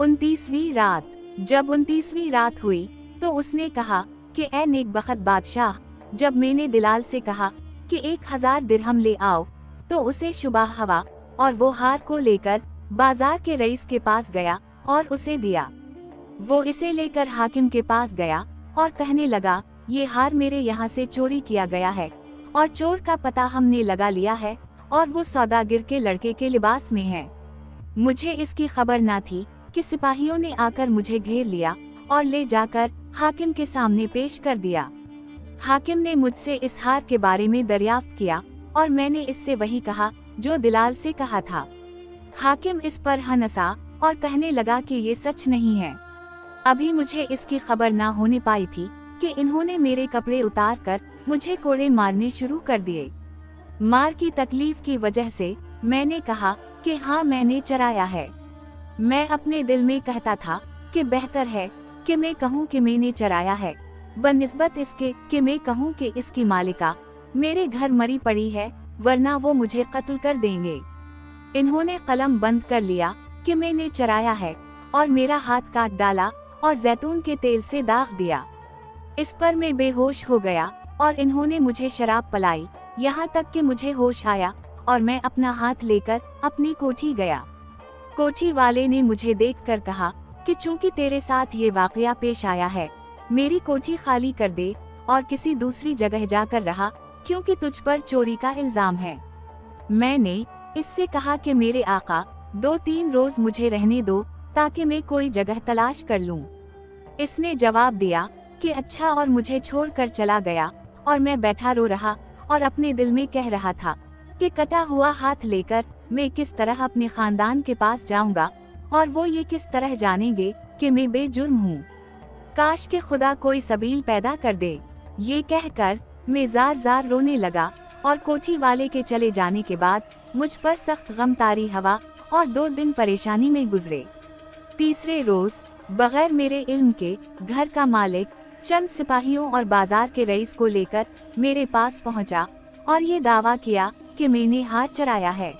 29वीं रात। जब 29वीं रात हुई तो उसने कहा कि ए नेकबख्त बादशाह, जब मैंने दिलाल से कहा कि 1000 दिरहम ले आओ तो उसे शुबह हवा और वो हार को लेकर बाजार के रईस के पास गया और उसे दिया। वो इसे लेकर हाकिम के पास गया और कहने लगा, ये हार मेरे यहाँ से चोरी किया गया है और चोर का पता हमने लगा लिया है और वो सौदागर के लड़के के लिबास में है। मुझे इसकी खबर न थी कि सिपाहियों ने आकर मुझे घेर लिया और ले जाकर हाकिम के सामने पेश कर दिया। हाकिम ने मुझसे इस हार के बारे में दरियाफ्त किया और मैंने इससे वही कहा जो दिलाल से कहा था। हाकिम इस पर हंसा और कहने लगा कि ये सच नहीं है। अभी मुझे इसकी खबर ना होने पाई थी कि इन्होंने मेरे कपड़े उतार कर मुझे कोड़े मारने शुरू कर दिए। मार की तकलीफ की वजह से मैंने कहा कि हाँ, मैंने चराया है। मैं अपने दिल में कहता था कि बेहतर है कि मैं कहूँ कि मैंने चराया है बनिस्बत इसके कि मैं कहूँ कि इसकी मालिका मेरे घर मरी पड़ी है, वरना वो मुझे कत्ल कर देंगे। इन्होंने कलम बंद कर लिया कि मैंने चराया है और मेरा हाथ काट डाला और जैतून के तेल से दाग दिया। इस पर मैं बेहोश हो गया और इन्होंने मुझे शराब पिलाई, यहाँ तक कि मुझे होश आया और मैं अपना हाथ लेकर अपनी कोठी गया। कोठी वाले ने मुझे देखकर कहा कि चूंकि तेरे साथ ये वाकया पेश आया है, मेरी कोठी खाली कर दे और किसी दूसरी जगह जाकर रहा, क्योंकि तुझ पर चोरी का इल्जाम है। मैंने इससे कहा कि मेरे आका, 2-3 रोज मुझे रहने दो ताकि मैं कोई जगह तलाश कर लूं। इसने जवाब दिया कि अच्छा, और मुझे छोड़कर चला गया और मैं बैठा रो रहा और अपने दिल में कह रहा था कि कटा हुआ हाथ लेकर मैं किस तरह अपने खानदान के पास जाऊंगा और वो ये किस तरह जानेंगे कि मैं बेजुर्म हूँ। काश के खुदा कोई सबील पैदा कर दे। ये कहकर मैं जार जार रोने लगा और कोठी वाले के चले जाने के बाद मुझ पर सख्त गमतारी हवा और 2 दिन परेशानी में गुजरे। तीसरे रोज बगैर मेरे इल्म के घर का मालिक चंद सिपाहियों और बाजार के रईस को लेकर मेरे पास पहुंचा और ये दावा किया कि मैंने हार चराया है।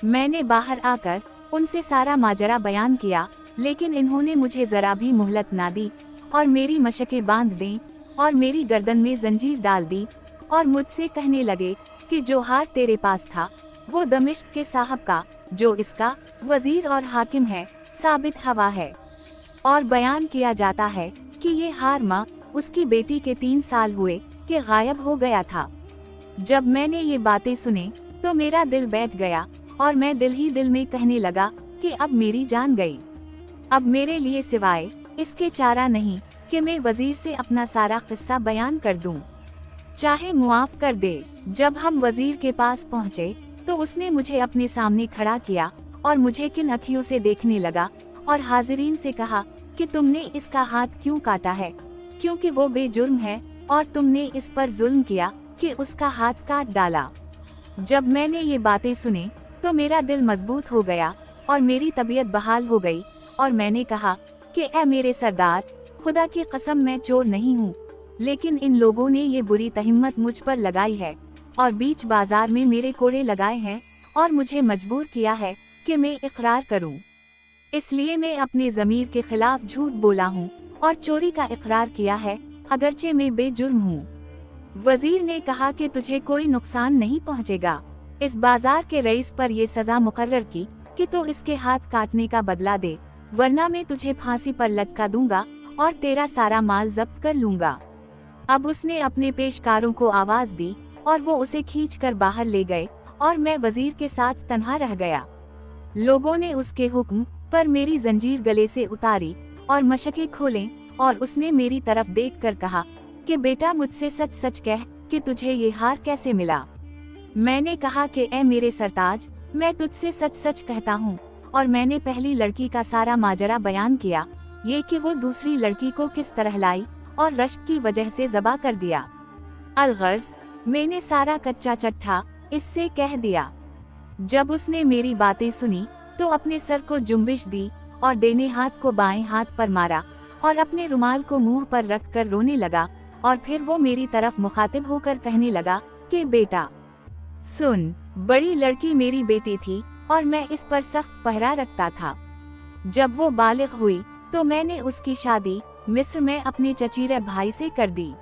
मैंने बाहर आकर उनसे सारा माजरा बयान किया, लेकिन इन्होंने मुझे जरा भी मोहलत ना दी और मेरी मशकें बांध दी और मेरी गर्दन में जंजीर डाल दी और मुझसे कहने लगे कि जो हार तेरे पास था वो दमिश्क के साहब का, जो इसका वजीर और हाकिम है, साबित हवा है। और बयान किया जाता है कि ये हार माँ उसकी बेटी के 3 साल हुए कि गायब हो गया था। जब मैंने ये बातें सुने तो मेरा दिल बैठ गया और मैं दिल ही दिल में कहने लगा कि अब मेरी जान गई। अब मेरे लिए सिवाय इसके चारा नहीं कि मैं वजीर से अपना सारा किस्सा बयान कर दूं, चाहे मुआफ कर दे। जब हम वजीर के पास पहुँचे तो उसने मुझे अपने सामने खड़ा किया और मुझे किन अखियों से देखने लगा और हाजिरीन से कहा कि तुमने इसका हाथ क्यों काटा है, क्योंकि वो बेजुर्म है और तुमने इस पर जुल्म किया कि उसका हाथ काट डाला। जब मैंने ये बातें सुनी तो मेरा दिल मजबूत हो गया और मेरी तबीयत बहाल हो गई और मैंने कहा कि ए मेरे सरदार, खुदा की कसम मैं चोर नहीं हूँ, लेकिन इन लोगों ने ये बुरी तहिम्मत मुझ पर लगाई है और बीच बाजार में मेरे कोड़े लगाए हैं और मुझे मजबूर किया है कि मैं इकरार करूं। इसलिए मैं अपने ज़मीर के खिलाफ झूठ बोला हूं और चोरी का इकरार किया है, अगरचे मैं बेजुर्म हूं। वजीर ने कहा कि तुझे कोई नुकसान नहीं पहुंचेगा। इस बाजार के रईस पर ये सजा मुकर्रर की कि तो इसके हाथ काटने का बदला दे, वरना मैं तुझे फांसी पर लटका दूंगा और तेरा सारा माल जब्त कर लूंगा। अब उसने अपने पेशकारों को आवाज दी और वो उसे खींचकर बाहर ले गए और मैं वजीर के साथ तन्हा रह गया। लोगों ने उसके हुक्म पर मेरी जंजीर गले से उतारी और मशकें खोलें और उसने मेरी तरफ देखकर कहा कि बेटा, मुझसे सच सच कह कि तुझे ये हार कैसे मिला। मैंने कहा कि ए मेरे सरताज, मैं तुझसे सच सच कहता हूँ और मैंने पहली लड़की का सारा माजरा बयान किया, ये कि वो दूसरी लड़की को किस तरह लाई और रश्क की वजह से ज़बा कर दिया। अलगर्ज मैंने सारा कच्चा चट्ठा इससे कह दिया। जब उसने मेरी बातें सुनी तो अपने सर को जुम्बिश दी और देने हाथ को बाएं हाथ पर मारा और अपने रुमाल को मुंह पर रख कर रोने लगा और फिर वो मेरी तरफ मुखातिब होकर कहने लगा कि बेटा सुन, बड़ी लड़की मेरी बेटी थी और मैं इस पर सख्त पहरा रखता था। जब वो बालिग हुई तो मैंने उसकी शादी मिस्र में अपने चचेरे भाई से कर दी।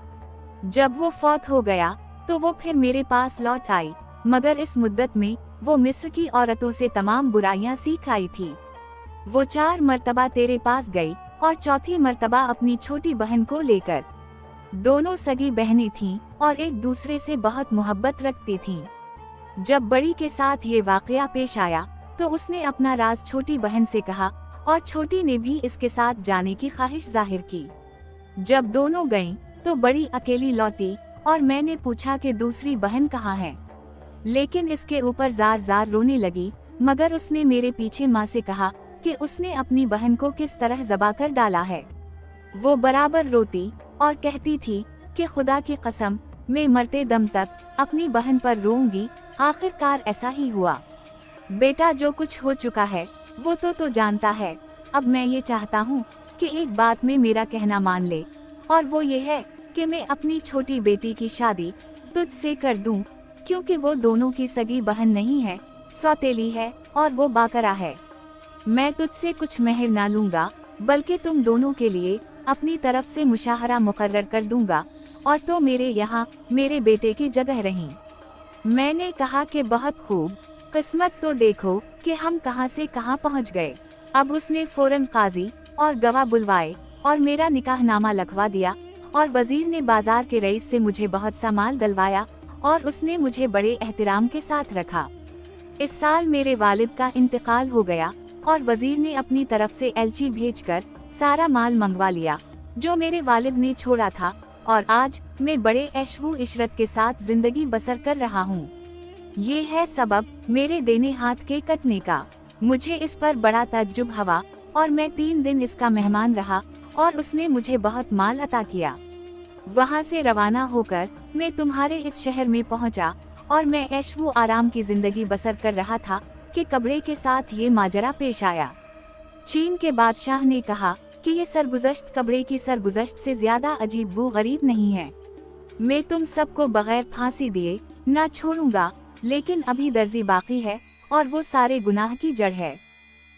जब वो फौत हो गया तो वो फिर मेरे पास लौट आई, मगर इस मुद्दत में वो मिस्र की औरतों से तमाम बुराइयां सीख आई थी। वो 4 मर्तबा तेरे पास गई और चौथी मर्तबा अपनी छोटी बहन को लेकर। दोनों सगी बहनें थीं और एक दूसरे से बहुत मोहब्बत रखती थीं। जब बड़ी के साथ ये वाकया पेश आया तो उसने अपना राज छोटी बहन से कहा और छोटी ने भी इसके साथ जाने की ख्वाहिश जाहिर की। जब दोनों गईं तो बड़ी अकेली लौटी और मैंने पूछा कि दूसरी बहन कहाँ है, लेकिन इसके ऊपर जार जार रोने लगी, मगर उसने मेरे पीछे माँ से कहा कि उसने अपनी बहन को किस तरह ज़बा कर डाला है। वो बराबर रोती और कहती थी कि खुदा की कसम, मैं मरते दम तक अपनी बहन पर रोऊंगी। आखिरकार ऐसा ही हुआ। बेटा, जो कुछ हो चुका है वो तो जानता है। अब मैं ये चाहता हूँ कि एक बात में मेरा कहना मान ले, और वो ये है कि मैं अपनी छोटी बेटी की शादी तुझसे कर दूं, क्योंकि वो दोनों की सगी बहन नहीं है, सौतेली है और वो बाकरा है। मैं तुझसे कुछ मेहर ना लूंगा, बल्कि तुम दोनों के लिए अपनी तरफ से मुशाहरा मुकर्रर कर दूंगा, और तो मेरे यहाँ मेरे बेटे की जगह रही। मैंने कहा कि बहुत खूब, किस्मत तो देखो कि हम कहाँ से कहाँ पहुँच गए। अब उसने फौरन काजी और गवाह बुलवाए और मेरा निकाहनामा लिखवा दिया, और वजीर ने बाजार के रईस से मुझे बहुत सा माल दिलवाया और उसने मुझे बड़े एहतराम के साथ रखा। इस साल मेरे वालिद का इंतकाल हो गया और वजीर ने अपनी तरफ से एलची भेजकर सारा माल मंगवा लिया जो मेरे वालिद ने छोड़ा था, और आज मैं बड़े ऐशो इशरत के साथ जिंदगी बसर कर रहा हूँ। ये है सबब मेरे देने हाथ के कटने का। मुझे इस पर बड़ा तज्जुब हुआ और मैं 3 दिन इसका मेहमान रहा और उसने मुझे बहुत माल अता किया। वहाँ से रवाना होकर मैं तुम्हारे इस शहर में पहुँचा और मैं ऐशो आराम की जिंदगी बसर कर रहा था कि कब्रे के साथ ये माजरा पेश आया। चीन के बादशाह ने कहा कि ये सरगुज़श्त कब्रे की सरगुज़श्त से ज्यादा अजीब वो गरीब नहीं है। मैं तुम सबको बगैर फांसी दिए ना छोड़ूंगा, लेकिन अभी दर्जी बाकी है और वो सारे गुनाह की जड़ है।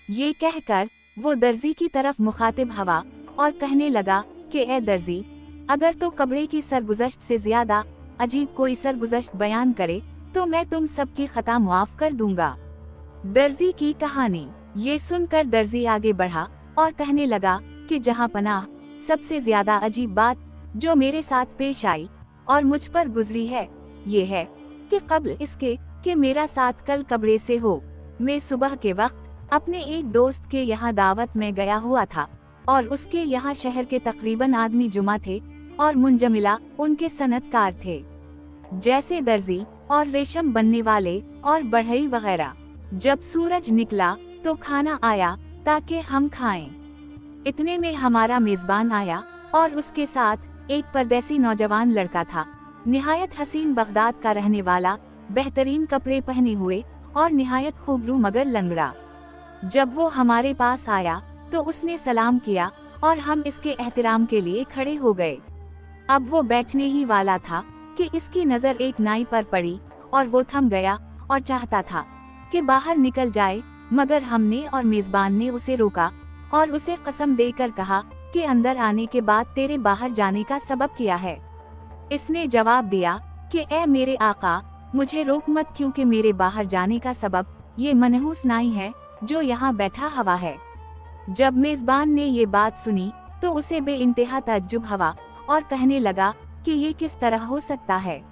ये कहकर वो दर्जी की तरफ मुखातिब हुआ और कहने लगा कि ए दर्जी, अगर तो कब्रे की सरगुज़श्त से ज्यादा अजीब कोई सरगुज़श्त बयान करे तो मैं तुम सबकी खता मुआफ कर दूंगा। दर्जी की कहानी। ये सुनकर दर्जी आगे बढ़ा और कहने लगा कि जहां पनाह, सबसे ज्यादा अजीब बात जो मेरे साथ पेश आई और मुझ पर गुजरी है, ये है कि कब्ल इसके कि मेरा साथ कल कब्रे से हो, मैं सुबह के वक्त अपने एक दोस्त के यहाँ दावत में गया हुआ था और उसके यहाँ शहर के तकरीबन आदमी जुमा थे और मुंजमिला उनके सनतकार थे, जैसे दर्जी और रेशम बनने वाले और बढ़ई वगैरह। जब सूरज निकला तो खाना आया ताकि हम खाएं। इतने में हमारा मेजबान आया और उसके साथ एक परदेसी नौजवान लड़का था, निहायत हसीन, बगदाद का रहने वाला, बेहतरीन कपड़े पहने हुए और निहायत खूबरू मगर लंगड़ा। जब वो हमारे पास आया तो उसने सलाम किया और हम इसके एहतराम के लिए खड़े हो गए। अब वो बैठने ही वाला था कि इसकी नज़र एक नाई पर पड़ी और वो थम गया और चाहता था कि बाहर निकल जाए, मगर हमने और मेजबान ने उसे रोका और उसे कसम देकर कहा कि अंदर आने के बाद तेरे बाहर जाने का सबब क्या है। इसने जवाब दिया कि ए मेरे आका, मुझे रोक मत, क्योंकि मेरे बाहर जाने का सबब ये मनहूस नाई है जो यहाँ बैठा हुआ है। जब मेजबान ने ये बात सुनी तो उसे बेइंतहा तज्जुब हुआ और कहने लगा कि ये किस तरह हो सकता है।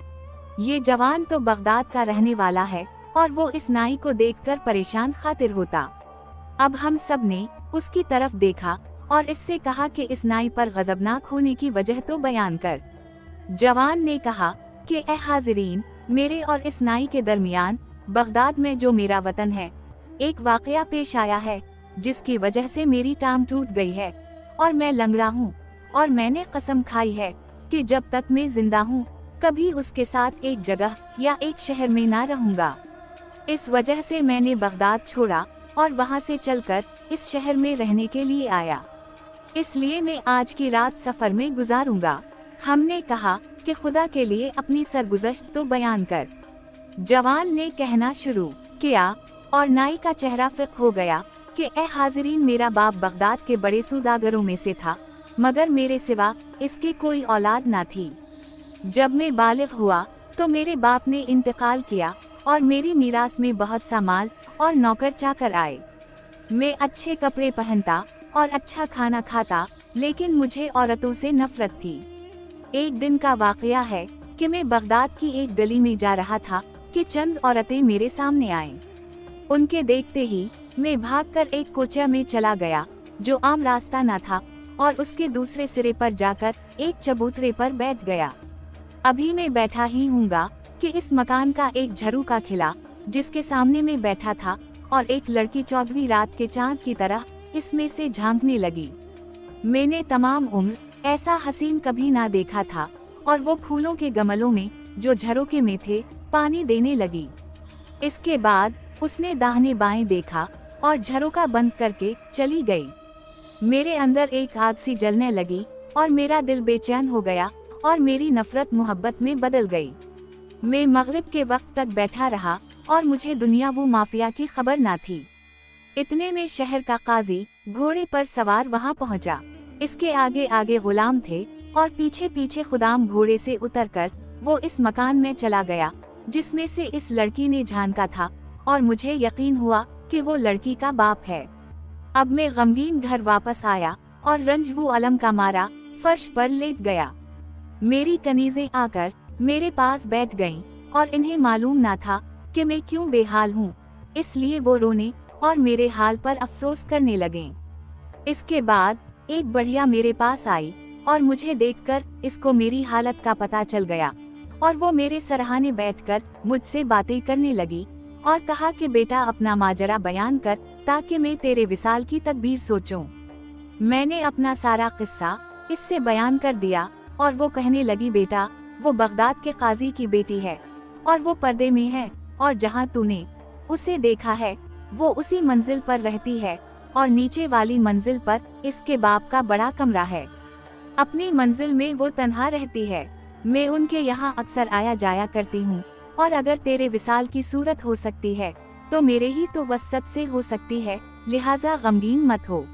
ये जवान तो बगदाद का रहने वाला है और वो इस नाई को देखकर परेशान खातिर होता। अब हम सब ने उसकी तरफ देखा और इससे कहा कि इस नाई पर गजबनाक होने की वजह तो बयान कर। जवान ने कहा कि ए हाजिरीन, मेरे और इस नाई के दरमियान बगदाद में जो मेरा वतन है, एक वाकया पेश आया है जिसकी वजह से मेरी टांग टूट गई है और मैं लंगड़ा हूँ, और मैंने कसम खाई है कि जब तक मैं जिंदा हूँ कभी उसके साथ एक जगह या एक शहर में ना रहूँगा। इस वजह से मैंने बगदाद छोड़ा और वहाँ से चलकर इस शहर में रहने के लिए आया, इसलिए मैं आज की रात सफर में गुजारूंगा। हमने कहा कि खुदा के लिए अपनी सरगुज़श्त तो बयान कर। जवान ने कहना शुरू किया और नाई का चेहरा फिक हो गया कि ए हाजिरीन, मेरा बाप बगदाद के बड़े सौदागरों में से था, मगर मेरे सिवा इसके कोई औलाद ना थी। जब मैं बालिग हुआ तो मेरे बाप ने इंतकाल किया और मेरी मीरास में बहुत सा माल और नौकर चाकर आए। मैं अच्छे कपड़े पहनता और अच्छा खाना खाता, लेकिन मुझे औरतों से नफरत थी। एक दिन का वाकया है कि मैं बगदाद की एक गली में जा रहा था कि चंद औरतें मेरे सामने आईं। उनके देखते ही मैं भागकर एक कोचा में चला गया जो आम रास्ता न था, और उसके दूसरे सिरे पर जाकर एक चबूतरे पर बैठ गया। अभी मैं बैठा ही हूँगा कि इस मकान का एक झरोका खिला जिसके सामने मैं बैठा था, और एक लड़की 14वीं रात के चांद की तरह इसमें से झांकने लगी। मैंने तमाम उम्र ऐसा हसीन कभी ना देखा था, और वो फूलों के गमलों में जो झरोके में थे पानी देने लगी। इसके बाद उसने दाहिने बाएं देखा और झरोका बंद करके चली गई। मेरे अंदर एक आग सी जलने लगी और मेरा दिल बेचैन हो गया और मेरी नफरत मोहब्बत में बदल गई। मैं मगरिब के वक्त तक बैठा रहा और मुझे दुनिया वो माफिया की खबर ना थी। इतने में शहर का काजी घोड़े पर सवार वहां पहुंचा। इसके आगे आगे गुलाम थे और पीछे पीछे खुदाम घोड़े से उतरकर वो इस मकान में चला गया जिसमें से इस लड़की ने झांका था, और मुझे यकीन हुआ कि वो लड़की का बाप है। अब मैं गमगीन घर वापस आया और रंजू अलम का मारा फर्श पर लेट गया। मेरी कनीजें आकर मेरे पास बैठ गईं और इन्हें मालूम ना था कि मैं क्यों बेहाल हूँ, इसलिए वो रोने और मेरे हाल पर अफसोस करने लगे। इसके बाद एक बढ़िया मेरे पास आई और मुझे देखकर इसको मेरी हालत का पता चल गया, और वो मेरे सरहाने बैठकर मुझसे बातें करने लगी और कहा कि बेटा अपना माजरा बयान कर ताकि मैं तेरे विसाल की तदबीर सोचूं। मैंने अपना सारा किस्सा इससे बयान कर दिया और वो कहने लगी, बेटा वो बगदाद के काजी की बेटी है और वो पर्दे में है, और जहाँ तूने उसे देखा है वो उसी मंजिल पर रहती है, और नीचे वाली मंजिल पर इसके बाप का बड़ा कमरा है। अपनी मंजिल में वो तन्हा रहती है। मैं उनके यहाँ अक्सर आया जाया करती हूँ, और अगर तेरे विसाल की सूरत हो सकती है तो मेरे ही तो वसत से हो सकती है, लिहाजा गमगीन मत हो।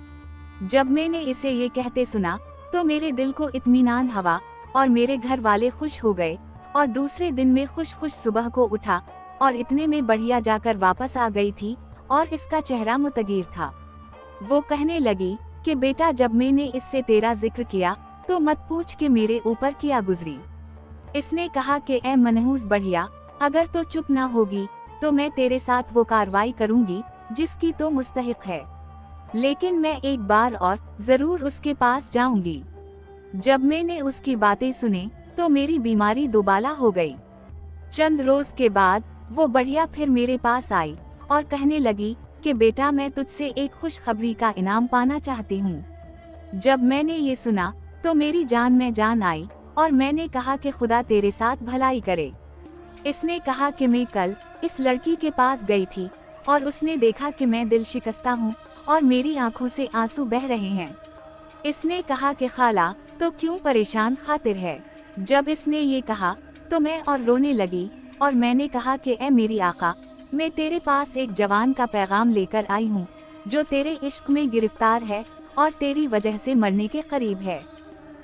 जब मैंने इसे ये कहते सुना तो मेरे दिल को इत्मीनान हुआ और मेरे घर वाले खुश हो गए, और दूसरे दिन में खुश खुश सुबह को उठा और इतने में बढ़िया जाकर वापस आ गई थी और इसका चेहरा मुतगीर था। वो कहने लगी कि बेटा जब मैंने इससे तेरा जिक्र किया तो मत पूछ के मेरे ऊपर क्या गुजरी। इसने कहा कि ए मनहूस बढ़िया, अगर तो चुप ना होगी तो मैं तेरे साथ वो कार्रवाई करूंगी जिसकी तो मुस्तहिक है, लेकिन मैं एक बार और जरूर उसके पास जाऊंगी। जब मैंने उसकी बातें सुने तो मेरी बीमारी दोबाला हो गई। चंद रोज के बाद वो बढ़िया फिर मेरे पास आई और कहने लगी कि बेटा मैं तुझसे एक खुशखबरी का इनाम पाना चाहती हूँ। जब मैंने ये सुना तो मेरी जान में जान आई और मैंने कहा कि खुदा तेरे साथ भलाई करे। इसने कहा कि मैं कल इस लड़की के पास गई थी और उसने देखा कि मैं दिल शिकस्ता हूँ और मेरी आंखों से आंसू बह रहे हैं। इसने कहा कि खाला तो क्यों परेशान खातिर है। जब इसने ये कहा तो मैं और रोने लगी और मैंने कहा कि ए मेरी आका, मैं तेरे पास एक जवान का पैगाम लेकर आई हूँ जो तेरे इश्क में गिरफ्तार है और तेरी वजह से मरने के करीब है।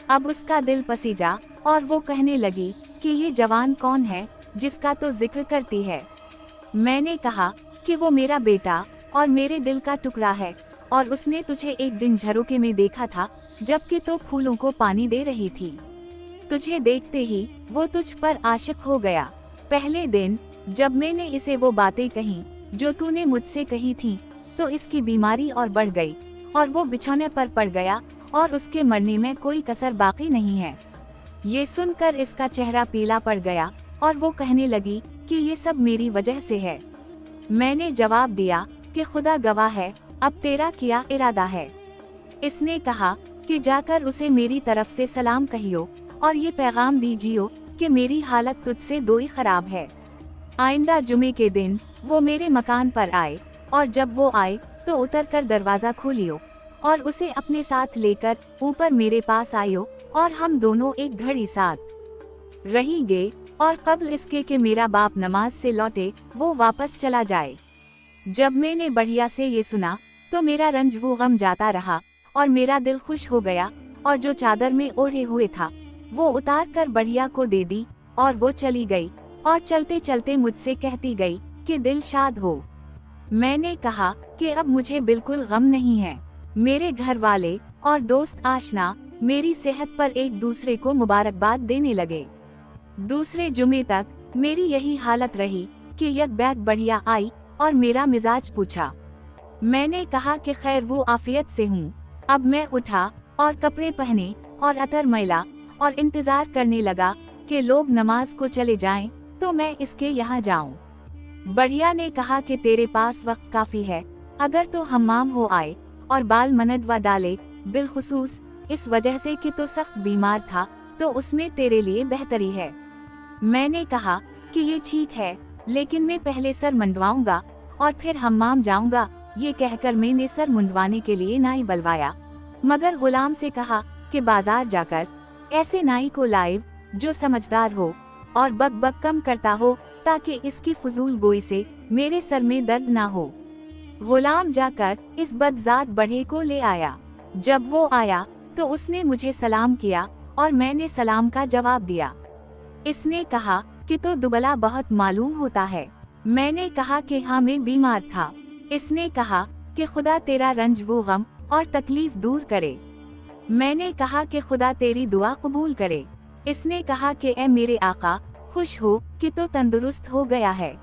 अब उसका दिल पसीजा और वो कहने लगी कि ये जवान कौन है जिसका तो जिक्र करती है। मैंने कहा कि वो मेरा बेटा और मेरे दिल का टुकड़ा है, और उसने तुझे एक दिन झरोके में देखा था जबकि तो फूलों को पानी दे रही थी। तुझे देखते ही वो तुझ पर आशिक हो गया। पहले दिन जब मैंने इसे वो बातें कही जो तूने मुझसे कही थी तो इसकी बीमारी और बढ़ गई और वो बिछौने पर पड़ गया और उसके मरने में कोई कसर बाकी नहीं है। ये सुनकर इसका चेहरा पीला पड़ गया और वो कहने लगी कि ये सब मेरी वजह से है। मैंने जवाब दिया कि खुदा गवाह है, अब तेरा क्या इरादा है। इसने कहा कि जाकर उसे मेरी तरफ से सलाम कहियो और ये पैगाम दीजियो कि मेरी हालत तुझसे दोई खराब है। आइंदा जुमे के दिन वो मेरे मकान पर आए, और जब वो आए तो उतरकर दरवाजा खोलियो और उसे अपने साथ लेकर ऊपर मेरे पास आयो, और हम दोनों एक घड़ी साथ रही गए, और कब्ल इसके कि मेरा बाप नमाज से लौटे वो वापस चला जाए। जब मैंने बढ़िया से ये सुना तो मेरा रंज वो गम जाता रहा और मेरा दिल खुश हो गया, और जो चादर में ओढ़े हुए था वो उतार कर बढ़िया को दे दी और वो चली गई, और चलते चलते मुझसे कहती गई कि दिल शाद हो। मैंने कहा कि अब मुझे बिल्कुल गम नहीं है। मेरे घर वाले और दोस्त आशना मेरी सेहत पर एक दूसरे को मुबारकबाद देने लगे। दूसरे जुमे तक मेरी यही हालत रही कि यक बैग बढ़िया आई और मेरा मिजाज पूछा। मैंने कहा कि खैर वो आफियत से हूँ। अब मैं उठा और कपड़े पहने और अतर मैला और इंतजार करने लगा कि लोग नमाज को चले जाएं तो मैं इसके यहाँ जाऊं। बढ़िया ने कहा कि तेरे पास वक्त काफी है, अगर तो हम्माम हो आए और बाल मनदवा डाले, बिलखुसूस इस वजह से कि तो सख्त बीमार था, तो उसमें तेरे लिए बेहतरी है। मैंने कहा कि ये ठीक है, लेकिन मैं पहले सर मुंडवाऊंगा और फिर हम्माम जाऊंगा। ये कहकर मैंने सर मुंडवाने के लिए नाई बुलवाया, मगर गुलाम से कहा कि बाजार जाकर ऐसे नाई को लाइव जो समझदार हो और बक बक कम करता हो, ताकि इसकी फजूल गोई से मेरे सर में दर्द ना हो। गुलाम जाकर इस बदजात बढ़े को ले आया। जब वो आया तो उसने मुझे सलाम किया और मैंने सलाम का जवाब दिया। इसने कहा कि तो दुबला बहुत मालूम होता है। मैंने कहा कि हाँ, मैं बीमार था। इसने कहा कि खुदा तेरा रंज वो गम और तकलीफ दूर करे। मैंने कहा कि खुदा तेरी दुआ कबूल करे। इसने कहा कि ए मेरे आका, खुश हो कि तो तंदुरुस्त हो गया है,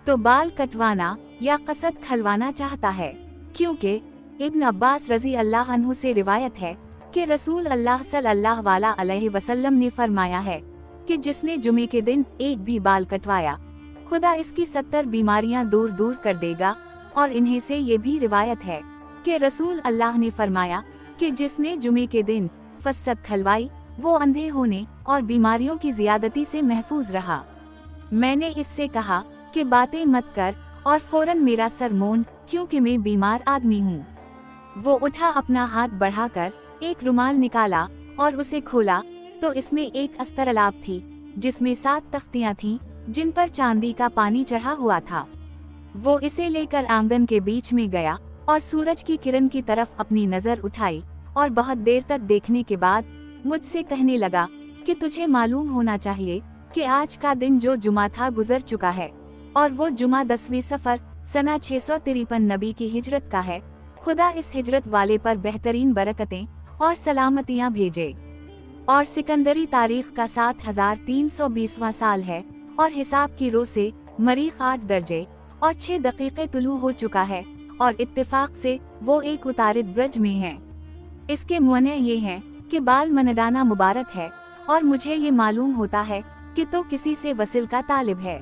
तो बाल कटवाना या कसद खलवाना चाहता है, क्योंकि इब्न अब्बास रजी अल्लाह अन्हु से रिवायत है कि रसूल अल्लाह सल्लल्लाहु अलैहि वसल्लम ने फरमाया है कि जिसने जुमे के दिन एक भी बाल कटवाया, खुदा इसकी 70 बीमारियां दूर दूर कर देगा। और इन्हीं से ये भी रिवायत है कि रसूल अल्लाह ने फरमाया कि जिसने जुमे के दिन फसद खलवाई, वो अंधे होने और बीमारियों की जियादती से महफूज रहा। मैंने इससे कहा कि बातें मत कर और फौरन मेरा सर मोड़, क्योंकि मैं बीमार आदमी हूँ। वो उठा, अपना हाथ बढ़ाकर एक रुमाल निकाला और उसे खोला, तो इसमें एक अस्तरलाब थी जिसमें 7 तख्तियां थीं जिन पर चांदी का पानी चढ़ा हुआ था। वो इसे लेकर आंगन के बीच में गया और सूरज की किरण की तरफ अपनी नजर उठाई और बहुत देर तक देखने के बाद मुझसे कहने लगा कि तुझे मालूम होना चाहिए कि आज का दिन जो जुमा था गुजर चुका है, और वो जुमा 10वें सफर सना 653 नबी की हिजरत का है। खुदा इस हिजरत वाले पर बेहतरीन बरकतें और सलामतियां भेजे। और सिकंदरी तारीख का 7320वां साल है, और हिसाब की रो से मरीख 8 दर्जे और 6 दकीक़े तुलू हो चुका है, और इत्तेफाक से वो एक उतारिद ब्रज में है। इसके मुअने ये हैं कि बाल मनदाना मुबारक है, और मुझे ये मालूम होता है कि तो किसी से वसिल का तालिब है,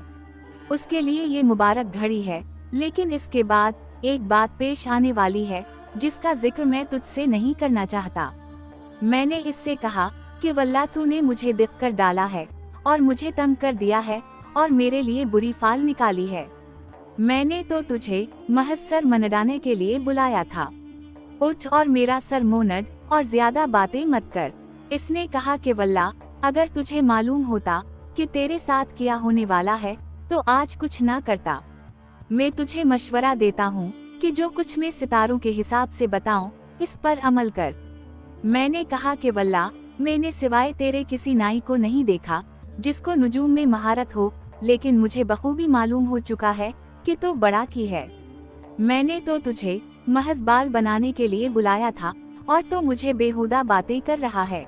उसके लिए ये मुबारक घड़ी है। लेकिन इसके बाद एक बात पेश आने वाली है जिसका जिक्र मैं तुझसे नहीं करना चाहता। मैंने इससे कहा कि वल्लाह तूने मुझे दिख कर डाला है और मुझे तंग कर दिया है और मेरे लिए बुरी फाल निकाली है। मैंने तो तुझे महज सर मनडाने के लिए बुलाया था। उठ और मेरा सर मोनड और ज्यादा बातें मत कर। इसने कहा कि वल्लाह, अगर तुझे मालूम होता कि तेरे साथ क्या होने वाला है तो आज कुछ ना करता। मैं तुझे मशवरा देता हूँ कि जो कुछ मैं सितारों के हिसाब से बताऊं, इस पर अमल कर। मैंने कहा कि वल्लाह, मैंने सिवाय तेरे किसी नाई को नहीं देखा जिसको नुजूम में महारत हो, लेकिन मुझे बखूबी मालूम हो चुका है कि तो बड़ा की है। मैंने तो तुझे महज बाल बनाने के लिए बुलाया था और तो मुझे बेहुदा बातें कर रहा है।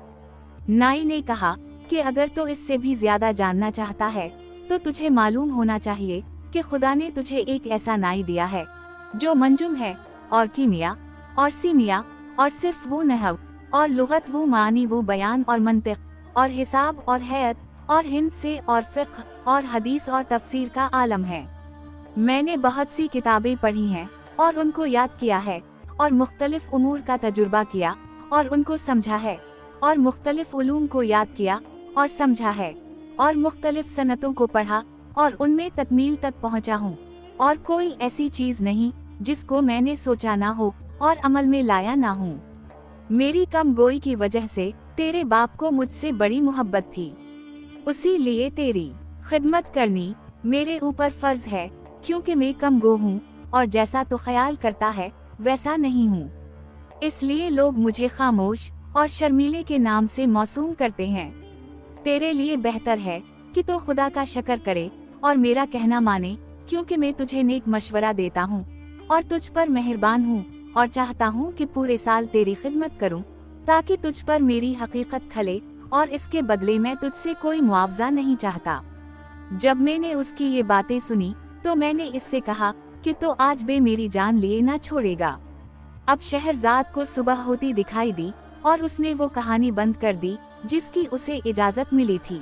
नाई ने कहा कि अगर तो इससे भी ज्यादा जानना चाहता है तो तुझे मालूम होना चाहिए कि खुदा ने तुझे एक ऐसा नाई दिया है जो मंजुम है, और कीमिया और सीमिया और सिर्फ वो नहव और लुगत, वो मानी, वो बयान और मंतिक और हिसाब और हैत और हिंद से और फिक्र और हदीस और तफसीर का आलम है। मैंने बहुत सी किताबें पढ़ी हैं और उनको याद किया है, और मुख्तलिफ उमूर का तजुर्बा किया और उनको समझा है, और मुख्तलिफ उलूम को याद किया और समझा है, और मुख्तलिफ सनतों को पढ़ा और उनमें तकमील तक पहुंचा हूँ, और कोई ऐसी चीज नहीं जिसको मैंने सोचा ना हो और अमल में लाया ना हूँ। मेरी कम गोई की वजह से तेरे बाप को मुझसे बड़ी मोहब्बत थी, उसी लिए तेरी खिदमत करनी मेरे ऊपर फर्ज है, क्योंकि मैं कम गो हूँ और जैसा तो ख्याल करता है वैसा नहीं हूँ। इसलिए लोग मुझे खामोश और शर्मीले के नाम से मौसूम करते हैं। तेरे लिए बेहतर है कि तू खुदा का शुक्र करे और मेरा कहना माने, क्योंकि मैं तुझे नेक मशवरा देता हूँ और तुझ पर मेहरबान हूँ और चाहता हूँ कि पूरे साल तेरी खिदमत करूँ, ताकि तुझ पर मेरी हकीकत खले, और इसके बदले मैं तुझसे कोई मुआवजा नहीं चाहता। जब मैंने उसकी ये बातें सुनी तो मैंने इससे कहा कि तो आज बे मेरी जान लिए ना छोड़ेगा। अब शहरजाद को सुबह होती दिखाई दी और उसने वो कहानी बंद कर दी जिसकी उसे इजाजत मिली थी।